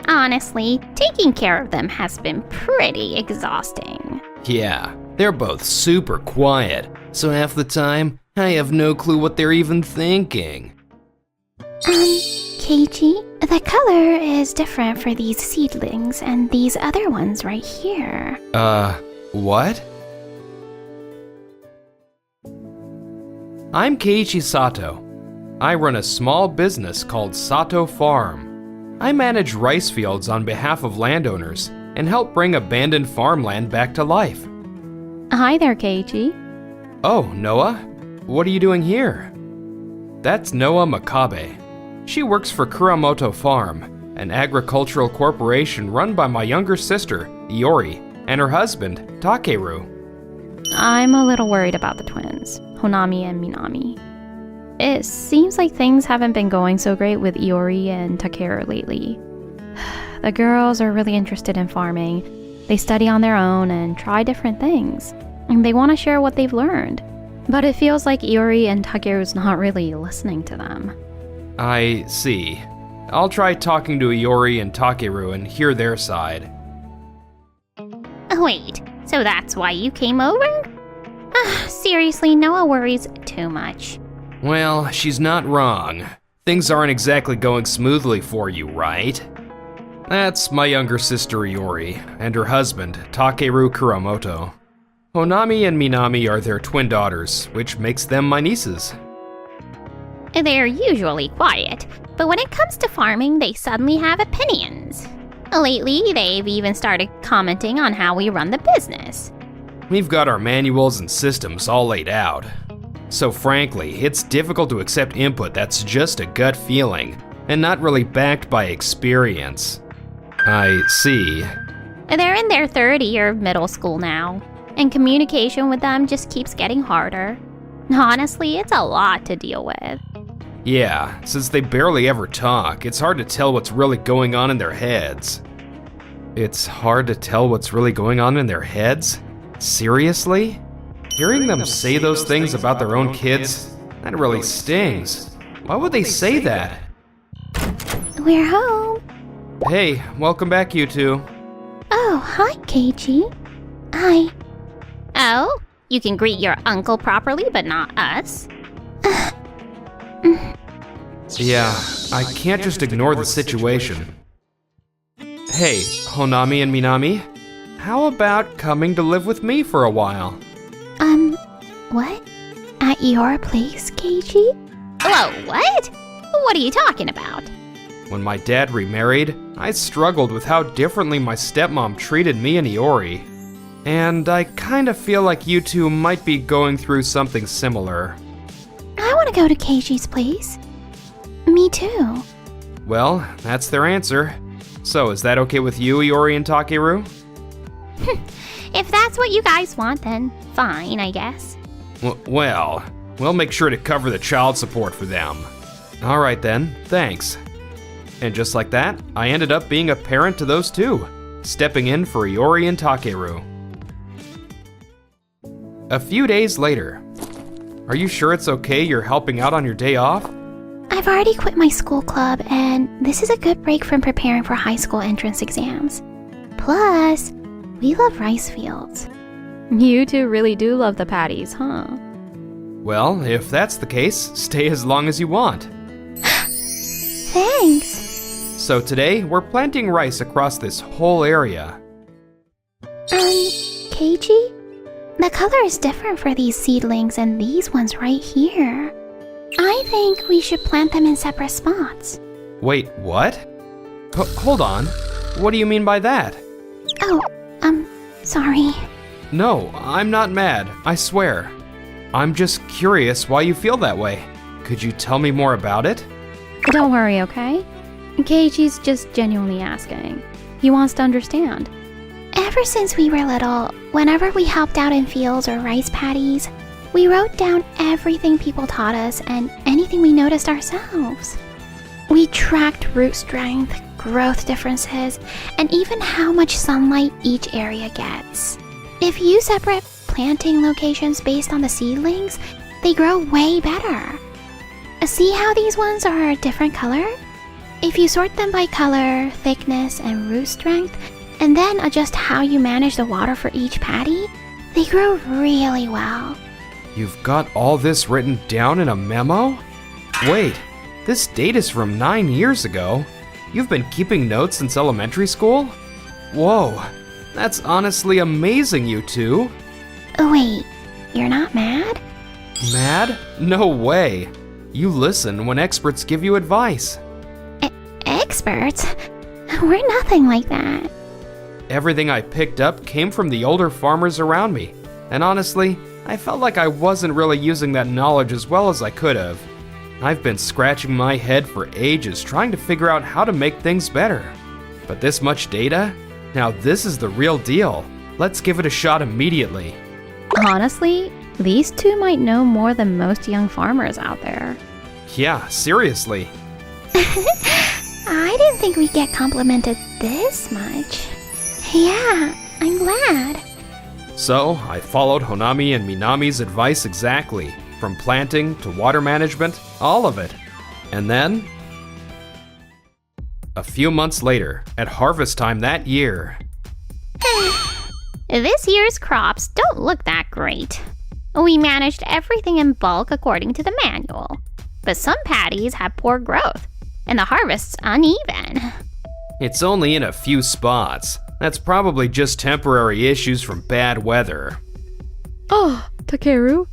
Honestly, taking care of them has been pretty exhausting. Yeah, they're both super quiet, so half the time, I have no clue what they're even thinking. Keiji, the color is different for these seedlings and these other ones right here. What? I'm Keiichi Sato. I run a small business called Sato Farm. I manage rice fields on behalf of landowners and help bring abandoned farmland back to life. Hi there, Keiji. Oh, Noah? What are you doing here? That's Noah Makabe. She works for Kuramoto Farm, an agricultural corporation run by my younger sister, Iori, and her husband, Takeru. I'm a little worried about the twins, Honami and Minami. It seems like things haven't been going so great with Iori and Takeru lately. The girls are really interested in farming. They study on their own and try different things. And they want to share what they've learned. But it feels like Iori and Takeru's not really listening to them. I see. I'll try talking to Iori and Takeru and hear their side. Wait, so that's why you came over? Seriously, Noah worries too much. Well, she's not wrong. Things aren't exactly going smoothly for you, right? That's my younger sister Iori and her husband, Takeru Kuramoto. Honami and Minami are their twin daughters, which makes them my nieces. They're usually quiet, but when it comes to farming, they suddenly have opinions. Lately, they've even started commenting on how we run the business. We've got our manuals and systems all laid out. So frankly, it's difficult to accept input that's just a gut feeling and not really backed by experience. I see. They're in their third year of middle school now, and communication with them just keeps getting harder. Honestly, it's a lot to deal with. Yeah, since they barely ever talk, it's hard to tell what's really going on in their heads. It's hard to tell what's really going on in their heads? Seriously? Hearing them say those things about their own kids, that really stings. Why would they say that? We're home. Hey, welcome back, you two. Oh, hi, Keiji. Hi. Oh, you can greet your uncle properly, but not us? Yeah, I can't just ignore the situation. Hey, Honami and Minami, how about coming to live with me for a while? What? At your place, Keiji? Whoa, what? What are you talking about? When my dad remarried, I struggled with how differently my stepmom treated me and Iori. And I kind of feel like you two might be going through something similar. I want to go to Keiji's place. Me too. Well, that's their answer. So is that okay with you, Iori and Takeru? If that's what you guys want, then fine, I guess. Well, we'll make sure to cover the child support for them. All right then, thanks. And just like that, I ended up being a parent to those two, stepping in for Iori and Takeru. A few days later. Are you sure it's okay you're helping out on your day off? I've already quit my school club, and this is a good break from preparing for high school entrance exams. Plus, we love rice fields. You two really do love the patties, huh? Well, if that's the case, stay as long as you want. Thanks. So today, we're planting rice across this whole area. Keiji? The color is different for these seedlings and these ones right here. I think we should plant them in separate spots. Wait, what? Hold on. What do you mean by that? Oh, sorry. No, I'm not mad, I swear. I'm just curious why you feel that way. Could you tell me more about it? Don't worry, okay? Keiichi's just genuinely asking. He wants to understand. Ever since we were little, whenever we helped out in fields or rice paddies, we wrote down everything people taught us and anything we noticed ourselves. We tracked root strength, growth differences, and even how much sunlight each area gets. If you separate planting locations based on the seedlings, they grow way better. See how these ones are a different color? If you sort them by color, thickness, and root strength, and then adjust how you manage the water for each patty, they grow really well. You've got all this written down in a memo? Wait, this date is from 9 years ago. You've been keeping notes since elementary school? Whoa, that's honestly amazing, you two. Oh wait, you're not mad? Mad? No way. You listen when experts give you advice. Experts? We're nothing like that. Everything I picked up came from the older farmers around me, and honestly, I felt like I wasn't really using that knowledge as well as I could have. I've been scratching my head for ages trying to figure out how to make things better. But this much data? Now this is the real deal. Let's give it a shot immediately. Honestly, these two might know more than most young farmers out there. Yeah, seriously. I didn't think we'd get complimented this much. Yeah, I'm glad. So, I followed Honami and Minami's advice exactly. From planting to water management, all of it. And then, a few months later, at harvest time that year. This year's crops don't look that great. We managed everything in bulk according to the manual. But some paddies have poor growth, and the harvest's uneven. It's only in a few spots. That's probably just temporary issues from bad weather. Oh, Takeru,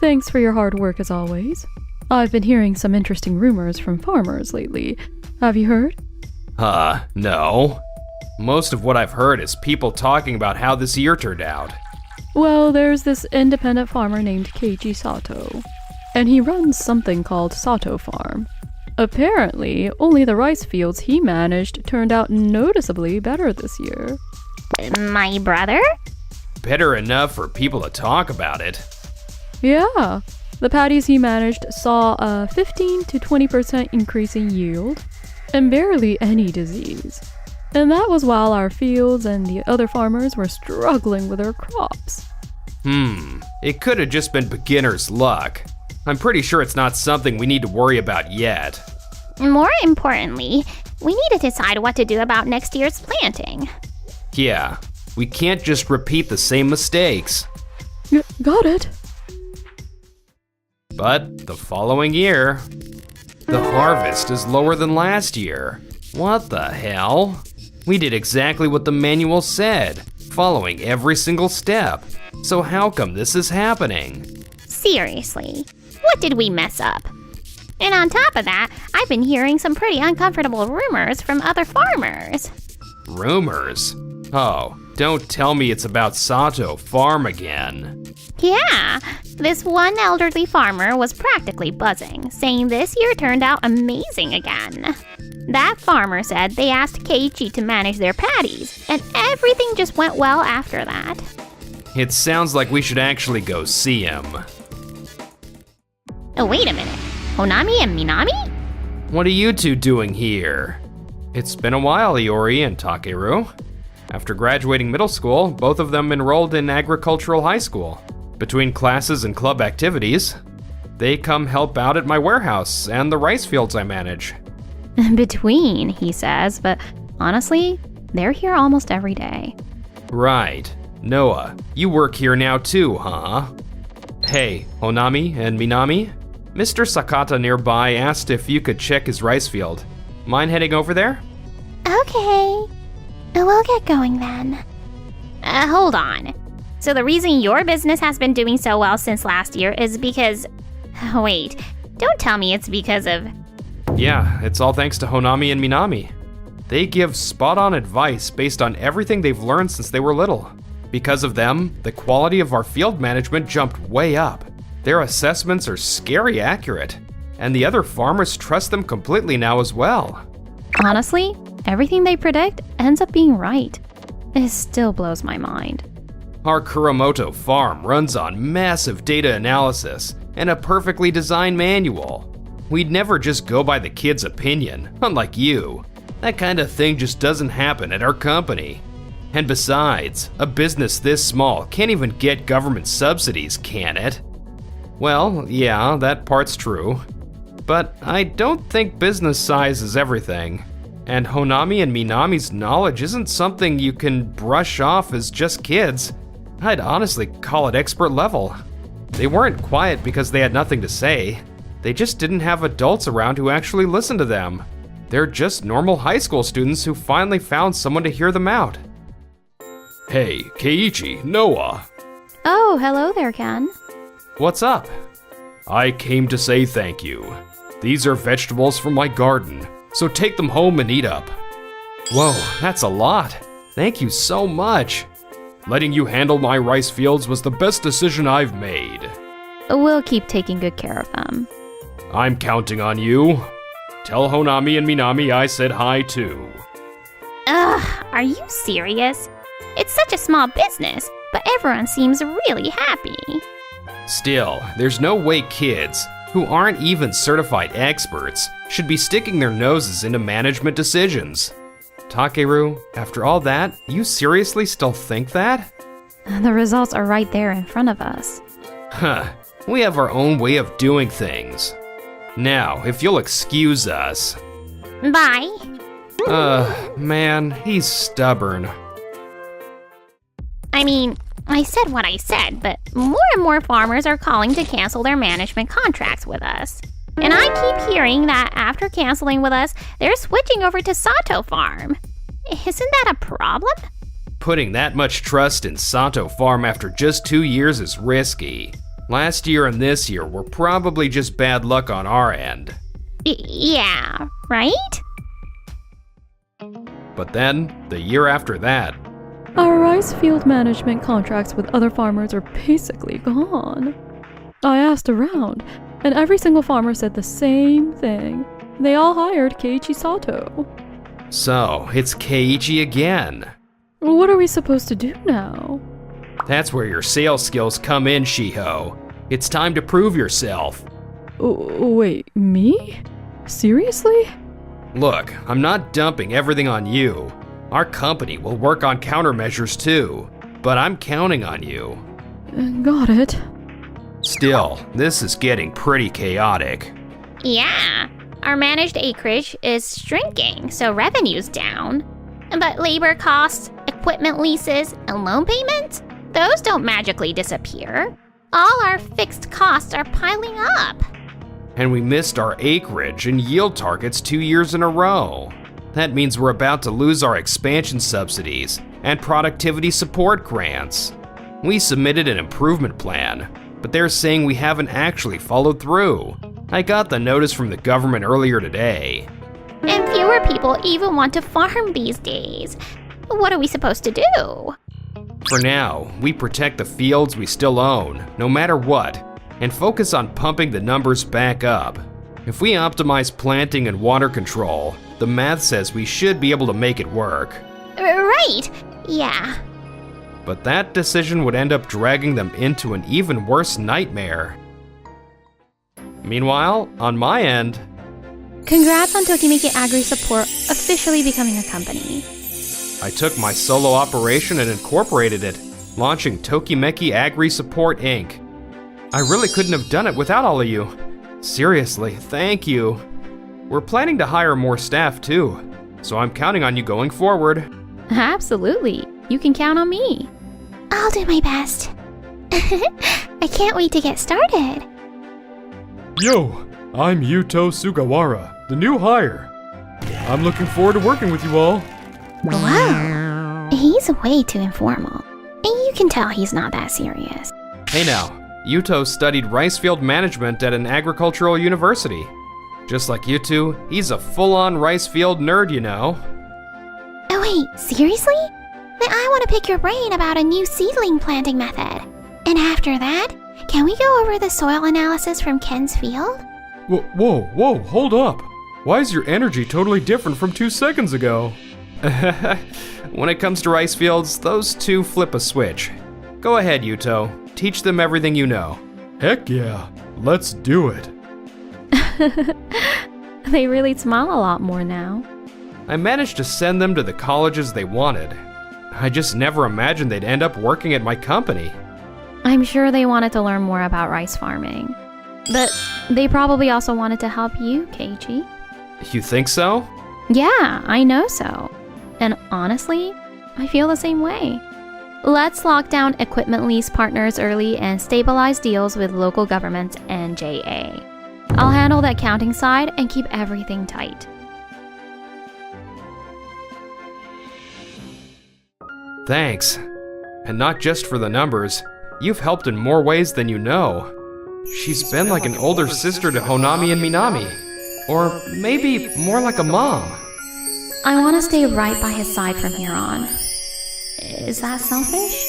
thanks for your hard work as always. I've been hearing some interesting rumors from farmers lately. Have you heard? No. Most of what I've heard is people talking about how this year turned out. Well, there's this independent farmer named Keiji Sato, and he runs something called Sato Farm. Apparently, only the rice fields he managed turned out noticeably better this year. My brother? Better enough for people to talk about it. Yeah, the paddies he managed saw a 15 to 20% increase in yield, and barely any disease. And that was while our fields and the other farmers were struggling with their crops. It could have just been beginner's luck. I'm pretty sure it's not something we need to worry about yet. More importantly, we need to decide what to do about next year's planting. Yeah, we can't just repeat the same mistakes. Got it. But the following year, the harvest is lower than last year. What the hell? We did exactly what the manual said, following every single step. So how come this is happening? Seriously, what did we mess up? And on top of that, I've been hearing some pretty uncomfortable rumors from other farmers. Rumors? Oh, don't tell me it's about Sato Farm again. Yeah, this one elderly farmer was practically buzzing, saying this year turned out amazing again. That farmer said they asked Keiichi to manage their paddies, and everything just went well after that. It sounds like we should actually go see him. Oh, wait a minute. Honami and Minami? What are you two doing here? It's been a while, Iori and Takeru. After graduating middle school, both of them enrolled in agricultural high school. Between classes and club activities, they come help out at my warehouse and the rice fields I manage. Between, he says, but honestly, they're here almost every day. Right. Noah, you work here now too, huh? Hey, Honami and Minami? Mr. Sakata nearby asked if you could check his rice field. Mind heading over there? Okay. We'll get going then. Hold on. So the reason your business has been doing so well since last year is because... Wait, don't tell me it's because of... Yeah, it's all thanks to Honami and Minami. They give spot-on advice based on everything they've learned since they were little. Because of them, the quality of our field management jumped way up. Their assessments are scary accurate, and the other farmers trust them completely now as well. Honestly, everything they predict ends up being right. It still blows my mind. Our Kuromoto farm runs on massive data analysis and a perfectly designed manual. We'd never just go by the kid's opinion, unlike you. That kind of thing just doesn't happen at our company. And besides, a business this small can't even get government subsidies, can it? Well, yeah, that part's true. But I don't think business size is everything. And Honami and Minami's knowledge isn't something you can brush off as just kids. I'd honestly call it expert level. They weren't quiet because they had nothing to say. They just didn't have adults around who actually listened to them. They're just normal high school students who finally found someone to hear them out. Hey, Keiichi, Noah. Oh, hello there, Ken. What's up? I came to say thank you. These are vegetables from my garden, so take them home and eat up. Whoa, that's a lot. Thank you so much. Letting you handle my rice fields was the best decision I've made. We'll keep taking good care of them. I'm counting on you. Tell Honami and Minami I said hi too. Ugh, are you serious? It's such a small business, but everyone seems really happy. Still, there's no way kids, who aren't even certified experts, should be sticking their noses into management decisions. Takeru, after all that, you seriously still think that? The results are right there in front of us. Huh, we have our own way of doing things. Now, if you'll excuse us. Bye. Man, he's stubborn. I mean, I said what I said, but more and more farmers are calling to cancel their management contracts with us. And I keep hearing that after canceling with us, they're switching over to Sato Farm. Isn't that a problem? Putting that much trust in Sato Farm after just 2 years is risky. Last year and this year were probably just bad luck on our end. Yeah, right? But then, the year after that, Our rice field management contracts with other farmers are basically gone. I asked around, and every single farmer said the same thing. They all hired Keiichi Sato. so it's Keiichi again. What are we supposed to do now? That's where your sales skills come in, Shiho. It's time to prove yourself. Wait, me? Seriously? Look, I'm not dumping everything on you. Our company will work on countermeasures too, but I'm counting on you. Got it. Still, this is getting pretty chaotic. Yeah, our managed acreage is shrinking, so revenue's down. But labor costs, equipment leases, and loan payments, those don't magically disappear. All our fixed costs are piling up. And we missed our acreage and yield targets 2 years in a row. That means we're about to lose our expansion subsidies and productivity support grants. We submitted an improvement plan, but they're saying we haven't actually followed through. I got the notice from the government earlier today. And fewer people even want to farm these days. What are we supposed to do? For now, we protect the fields we still own, no matter what, and focus on pumping the numbers back up. If we optimize planting and water control, the math says we should be able to make it work. Right, yeah. But that decision would end up dragging them into an even worse nightmare. Meanwhile, on my end, Congrats on Tokimeki Agri Support officially becoming a company. I took my solo operation and incorporated it, launching Tokimeki Agri Support Inc. I really couldn't have done it without all of you. Seriously, thank you. We're planning to hire more staff too, so I'm counting on you going forward. Absolutely, you can count on me. I'll do my best. I can't wait to get started. Yo, I'm Yuto Sugawara, the new hire. I'm looking forward to working with you all. Wow, he's way too informal. And you can tell he's not that serious. Hey now, Yuto studied rice field management at an agricultural university. Just like you two, he's a full-on rice field nerd, you know. Oh wait, seriously? Then I want to pick your brain about a new seedling planting method. And after that, can we go over the soil analysis from Ken's field? Whoa, hold up. Why is your energy totally different from 2 seconds ago? When it comes to rice fields, those two flip a switch. Go ahead, Yuto. Teach them everything you know. Heck yeah, let's do it. They really smile a lot more now. I managed to send them to the colleges they wanted. I just never imagined they'd end up working at my company. I'm sure they wanted to learn more about rice farming. But they probably also wanted to help you, Keiichi. You think so? Yeah, I know so. And honestly, I feel the same way. Let's lock down equipment lease partners early and stabilize deals with local governments and JA. I'll handle the accounting side and keep everything tight. Thanks. And not just for the numbers. You've helped in more ways than you know. She's been like an older sister to Honami and Minami. Or maybe more like a mom. I want to stay right by his side from here on. Is that selfish?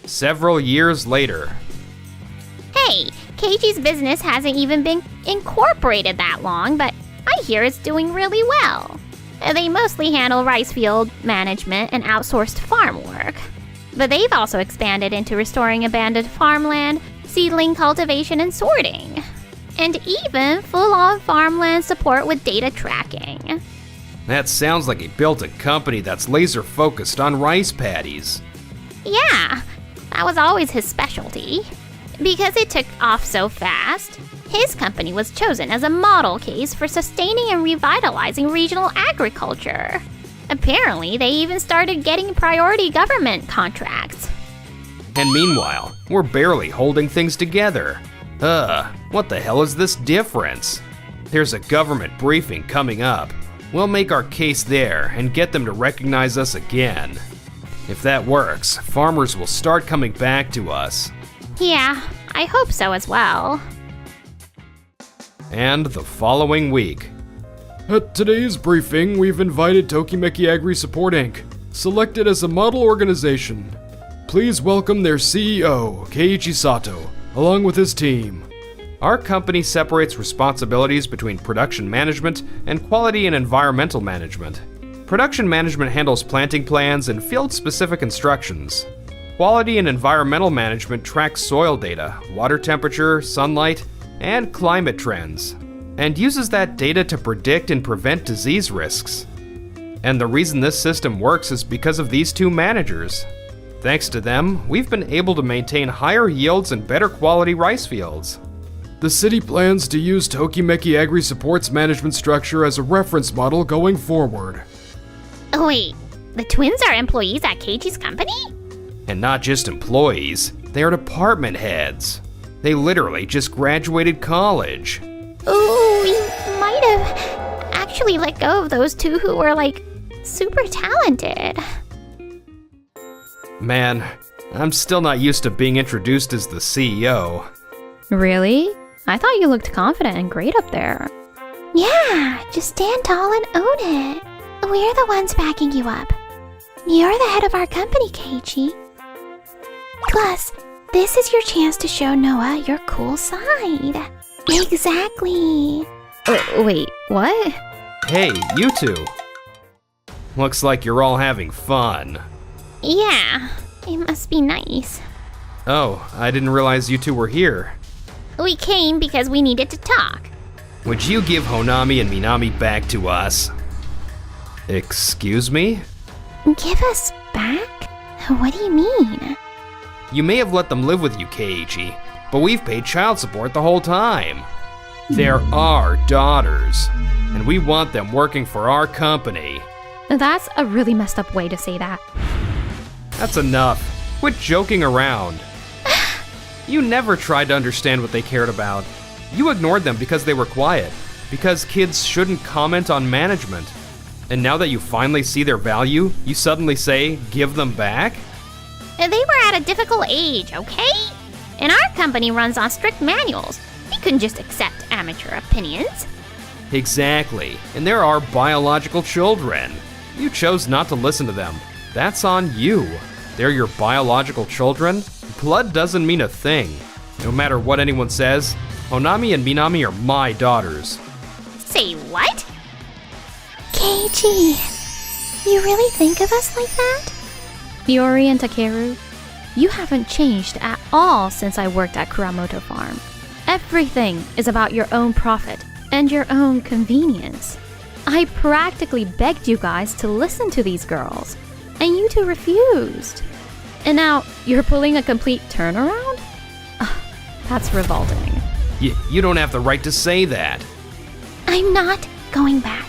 Several years later. Hey, Keiichi's business hasn't even been incorporated that long, but I hear it's doing really well. They mostly handle rice field management and outsourced farm work. But they've also expanded into restoring abandoned farmland, seedling cultivation and sorting. And even full-on farmland support with data tracking. That sounds like he built a company that's laser-focused on rice paddies. Yeah, that was always his specialty. Because it took off so fast, his company was chosen as a model case for sustaining and revitalizing regional agriculture. Apparently, they even started getting priority government contracts. And meanwhile, we're barely holding things together. What the hell is this difference? There's a government briefing coming up. We'll make our case there and get them to recognize us again. If that works, farmers will start coming back to us. Yeah, I hope so as well. And the following week. At today's briefing, we've invited Tokimeki Agri Support Inc., selected as a model organization. Please welcome their CEO, Keiichi Sato, along with his team. Our company separates responsibilities between production management and quality and environmental management. Production management handles planting plans and field-specific instructions. Quality and environmental management tracks soil data, water temperature, sunlight, and climate trends, and uses that data to predict and prevent disease risks. And the reason this system works is because of these two managers. Thanks to them, we've been able to maintain higher yields and better quality rice fields. The city plans to use Tokimeki Agri Support's management structure as a reference model going forward. Oh, wait, the twins are employees at Keiichi's company? And not just employees, they are department heads. They literally just graduated college. Ooh, we might have actually let go of those two who were, like, super talented. Man, I'm still not used to being introduced as the CEO. Really? I thought you looked confident and great up there. Yeah, just stand tall and own it. We're the ones backing you up. You're the head of our company, Keiichi. Plus, this is your chance to show Noah your cool side. Exactly. Wait, what? Hey, you two. Looks like you're all having fun. Yeah, it must be nice. Oh, I didn't realize you two were here. We came because we needed to talk. Would you give Honami and Minami back to us? Excuse me? Give us back? What do you mean? You may have let them live with you, Keiichi, but we've paid child support the whole time. They're our daughters, and we want them working for our company. That's a really messed up way to say that. That's enough. Quit joking around. You never tried to understand what they cared about. You ignored them because they were quiet, because kids shouldn't comment on management. And now that you finally see their value, you suddenly say, give them back? They were at a difficult age, okay? And our company runs on strict manuals. We couldn't just accept amateur opinions. Exactly, and they're our biological children. You chose not to listen to them. That's on you. They're your biological children. Blood doesn't mean a thing. No matter what anyone says, Honami and Minami are my daughters. Say what? Keiichi, you really think of us like that? Yori and Takeru, you haven't changed at all since I worked at Kuramoto Farm. Everything is about your own profit and your own convenience. I practically begged you guys to listen to these girls, and you two refused. And now you're pulling a complete turnaround? Ugh, That's revolting. You don't have the right to say that. I'm not going back.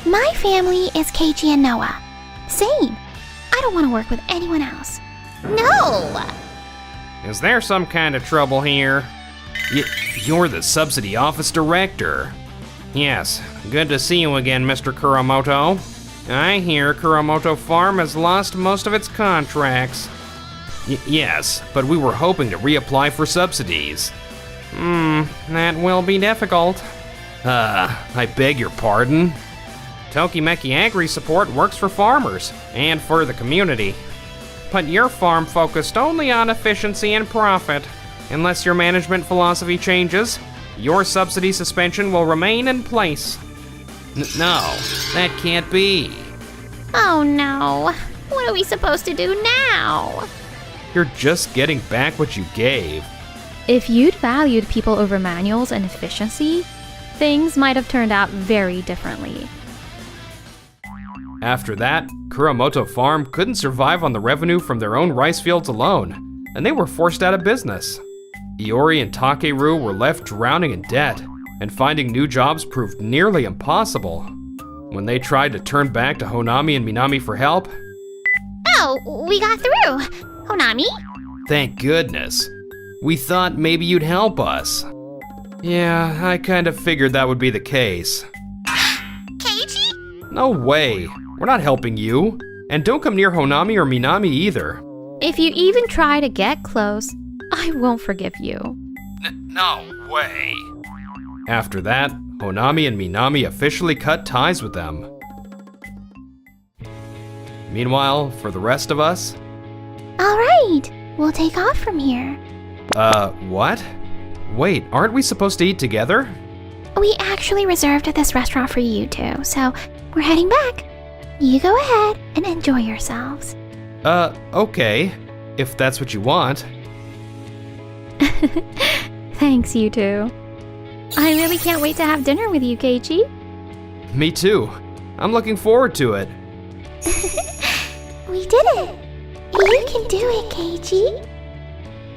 My family is Keiichi and Noah. Same. I don't want to work with anyone else. No! Is there some kind of trouble here? You're the subsidy office director. Yes, good to see you again, Mr. Kuramoto. I hear Kuramoto Farm has lost most of its contracts. Yes, but we were hoping to reapply for subsidies. That will be difficult. I beg your pardon? Tokimeki Agri Support works for farmers and for the community. But your farm focused only on efficiency and profit. Unless your management philosophy changes, your subsidy suspension will remain in place. No, that can't be. Oh no. What are we supposed to do now? You're just getting back what you gave. If you'd valued people over manuals and efficiency, things might have turned out very differently. After that, Kuramoto Farm couldn't survive on the revenue from their own rice fields alone, and they were forced out of business. Iori and Takeru were left drowning in debt, and finding new jobs proved nearly impossible. When they tried to turn back to Honami and Minami for help, Oh, we got through. Honami? thank goodness. We thought maybe you'd help us. Yeah, I kind of figured that would be the case. Keiichi? No way, we're not helping you. And don't come near Honami or Minami either. If you even try to get close, I won't forgive you. No way. After that, Honami and Minami officially cut ties with them. Meanwhile, for the rest of us, All right, we'll take off from here. what? Wait, aren't we supposed to eat together? We actually reserved this restaurant for you two, so we're heading back. You go ahead and enjoy yourselves. Okay, if that's what you want. Thanks, you two. I really can't wait to have dinner with you, Keiichi. Me too. I'm looking forward to it. We did it! You can do it, Keiichi.